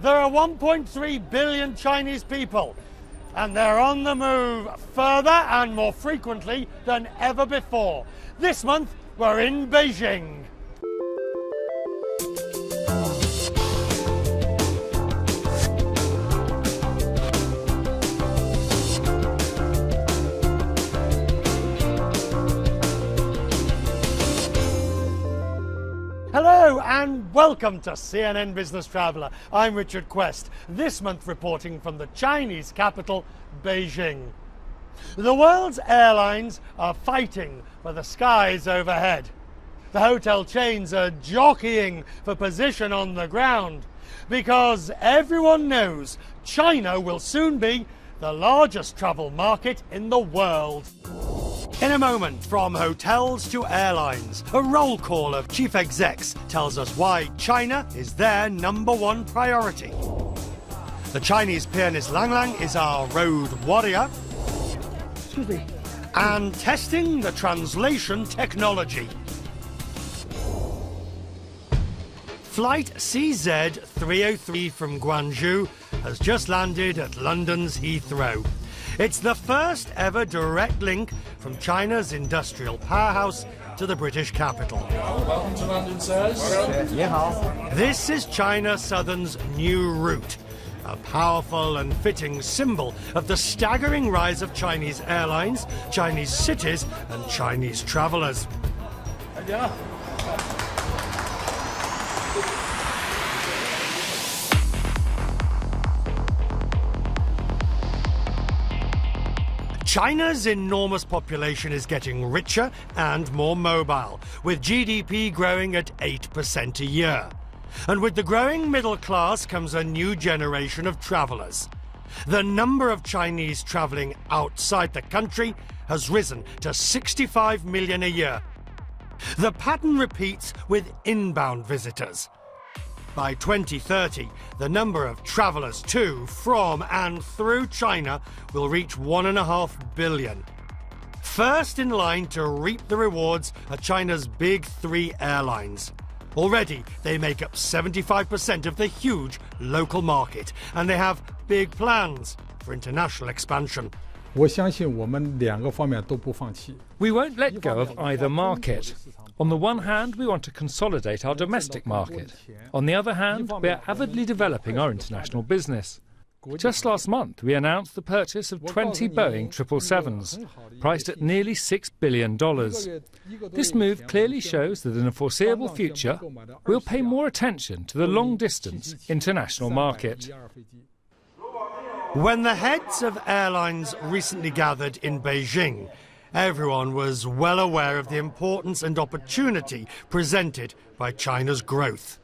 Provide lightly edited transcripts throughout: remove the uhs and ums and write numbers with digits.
There are 1.3 billion Chinese people, and they're on the move further and more frequently than ever before. This month, we're in Beijing. Hello and welcome to CNN Business Traveller. I'm Richard Quest, this month reporting from the Chinese capital, Beijing. The world's airlines are fighting for the skies overhead. The hotel chains are jockeying for position on the ground because everyone knows China will soon be the largest travel market in the world. In a moment, from hotels to airlines, a roll call of chief execs tells us why China is their #1 priority. The Chinese pianist Lang Lang is our road warrior. Excuse me. And testing the translation technology. Flight CZ303 from Guangzhou has just landed at London's Heathrow. It's the first ever direct link from China's industrial powerhouse to the British capital. Welcome to London, sirs. This is China Southern's new route, a powerful and fitting symbol of the staggering rise of Chinese airlines, Chinese cities, and Chinese travellers. Yeah. China's enormous population is getting richer and more mobile, with GDP growing at 8% a year. And with the growing middle class comes a new generation of travellers. The number of Chinese travelling outside the country has risen to 65 million a year. The pattern repeats with inbound visitors. By 2030, the number of travellers to, from and through China will reach 1.5 billion. First in line to reap the rewards are China's big three airlines. Already, they make up 75% of the huge local market, and they have big plans for international expansion. We won't let go of either market. On the one hand, we want to consolidate our domestic market. On the other hand, we are avidly developing our international business. Just last month, we announced the purchase of 20 Boeing 777s, priced at nearly $6 billion. This move clearly shows that in a foreseeable future, we'll pay more attention to the long-distance international market. When the heads of airlines recently gathered in Beijing, everyone was well aware of the importance and opportunity presented by China's growth.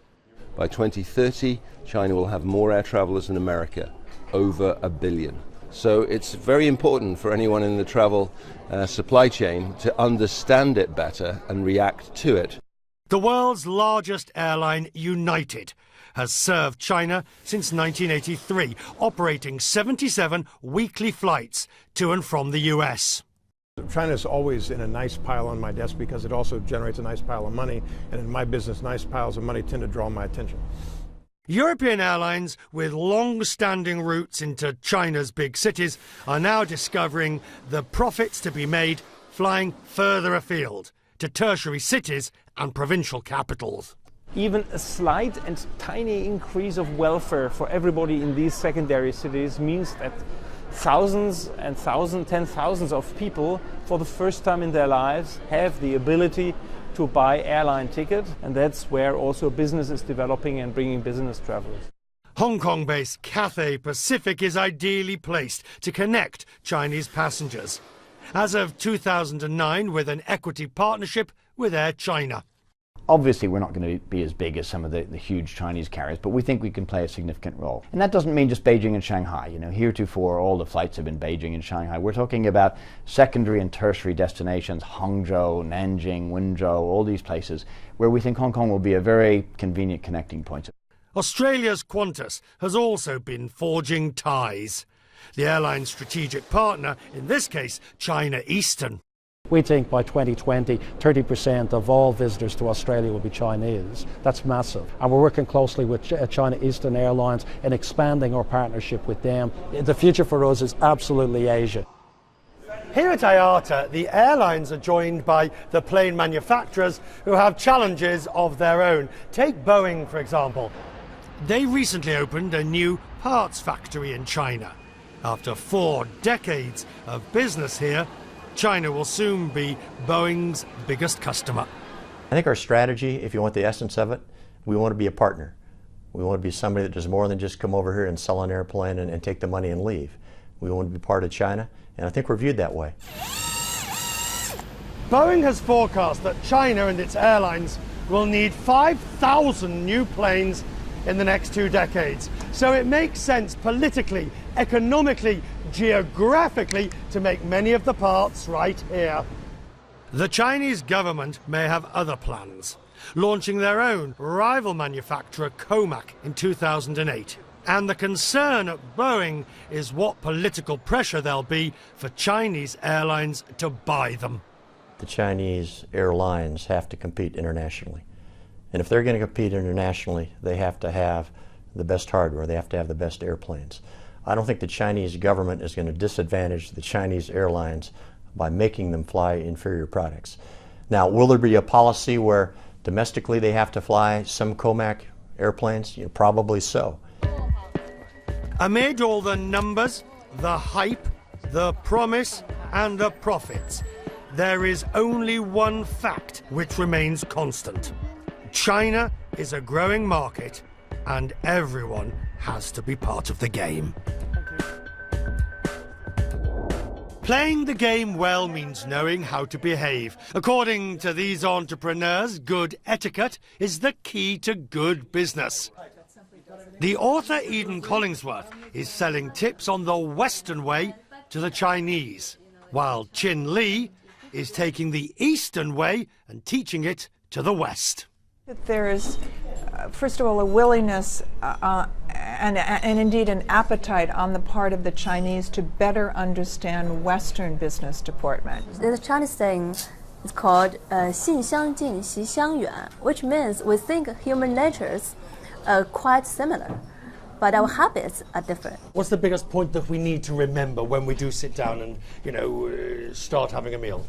By 2030, China will have more air travellers than America, over 1 billion. So it's very important for anyone in the travel supply chain to understand it better and react to it. The world's largest airline, United, has served China since 1983, operating 77 weekly flights to and from the US. China's always in a nice pile on my desk because it also generates a nice pile of money, and in my business, nice piles of money tend to draw my attention. European airlines with long-standing routes into China's big cities are now discovering the profits to be made flying further afield to tertiary cities and provincial capitals. Even a slight and tiny increase of welfare for everybody in these secondary cities means that thousands and tens of thousands of people for the first time in their lives have the ability to buy airline ticket, and that's where also business is developing and bringing business travelers. Hong Kong-based Cathay Pacific is ideally placed to connect Chinese passengers. As of 2009, with an equity partnership with Air China. Obviously, we're not going to be as big as some of the huge Chinese carriers, but we think we can play a significant role. And that doesn't mean just Beijing and Shanghai. You know, heretofore, all the flights have been Beijing and Shanghai. We're talking about secondary and tertiary destinations, Hangzhou, Nanjing, Wenzhou, all these places, where we think Hong Kong will be a very convenient connecting point. Australia's Qantas has also been forging ties. The airline's strategic partner, in this case, China Eastern. We think by 2020, 30% of all visitors to Australia will be Chinese. That's massive. And we're working closely with China Eastern Airlines in expanding our partnership with them. The future for us is absolutely Asia. Here at IATA, the airlines are joined by the plane manufacturers who have challenges of their own. Take Boeing, for example. They recently opened a new parts factory in China. After 4 decades of business here, China will soon be Boeing's biggest customer. I think our strategy, if you want the essence of it, we want to be a partner. We want to be somebody that does more than just come over here and sell an airplane and take the money and leave. We want to be part of China, and I think we're viewed that way. Boeing has forecast that China and its airlines will need 5,000 new planes in the next 2 decades. So it makes sense politically, economically, geographically to make many of the parts right here. The Chinese government may have other plans, launching their own rival manufacturer Comac in 2008. And the concern at Boeing is what political pressure there'll be for Chinese airlines to buy them. The Chinese airlines have to compete internationally. And if they're going to compete internationally, they have to have the best hardware, they have to have the best airplanes. I don't think the Chinese government is going to disadvantage the Chinese airlines by making them fly inferior products. Now, will there be a policy where domestically they have to fly some Comac airplanes? Probably so. Amid all the numbers, the hype, the promise, and the profits, there is only one fact which remains constant. China is a growing market, and everyone has to be part of the game. Playing the game well means knowing how to behave. According to these entrepreneurs, good etiquette is the key to good business. The author Eden Collingsworth is selling tips on the Western way to the Chinese, while Chin Lee is taking the Eastern way and teaching it to the West. There is, first of all, a willingness and indeed an appetite on the part of the Chinese to better understand Western business deportment. There's a Chinese saying, it's called 性相近习相远, which means we think human natures are quite similar, but our habits are different. What's the biggest point that we need to remember when we do sit down and, start having a meal?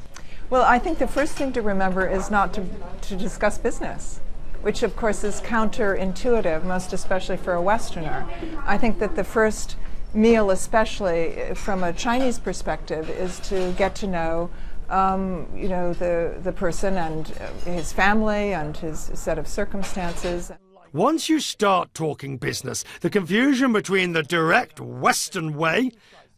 Well, I think the first thing to remember is not to discuss business, which of course is counterintuitive, most especially for a Westerner. I think that the first meal, especially from a Chinese perspective, is to get to know the person and his family and his set of circumstances. Once you start talking business, the confusion between the direct Western way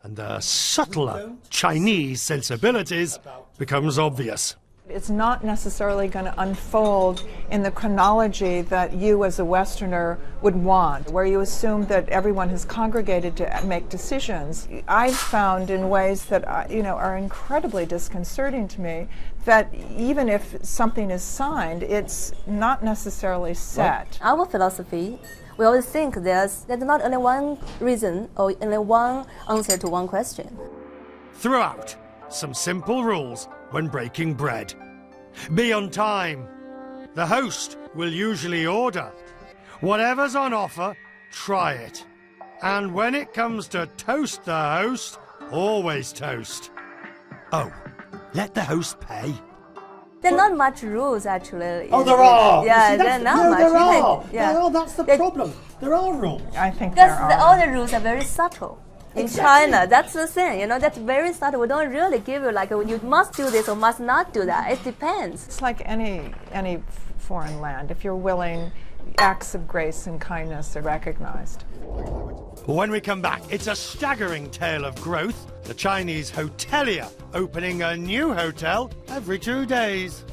and the subtler Chinese sensibilities becomes obvious. It's not necessarily going to unfold in the chronology that you as a Westerner would want, where you assume that everyone has congregated to make decisions. I've found in ways that are incredibly disconcerting to me that even if something is signed, it's not necessarily set. Our philosophy, we always think there's not only one reason or only one answer to one question. Throughout, some simple rules when breaking bread. Be on time. The host will usually order. Whatever's on offer, try it. And when it comes to toast the host, always toast. Oh, let the host pay. There are not much rules, actually. Oh, there are. Yeah, there are not much. There are. Yeah. There are. That's the problem. There are rules. I think there are. All the rules are very subtle. In China, that's the thing, that's very subtle. We don't really give you you must do this or must not do that. It depends. It's like any foreign land. If you're willing, acts of grace and kindness are recognized. When we come back, it's a staggering tale of growth. The Chinese hotelier opening a new hotel every 2 days.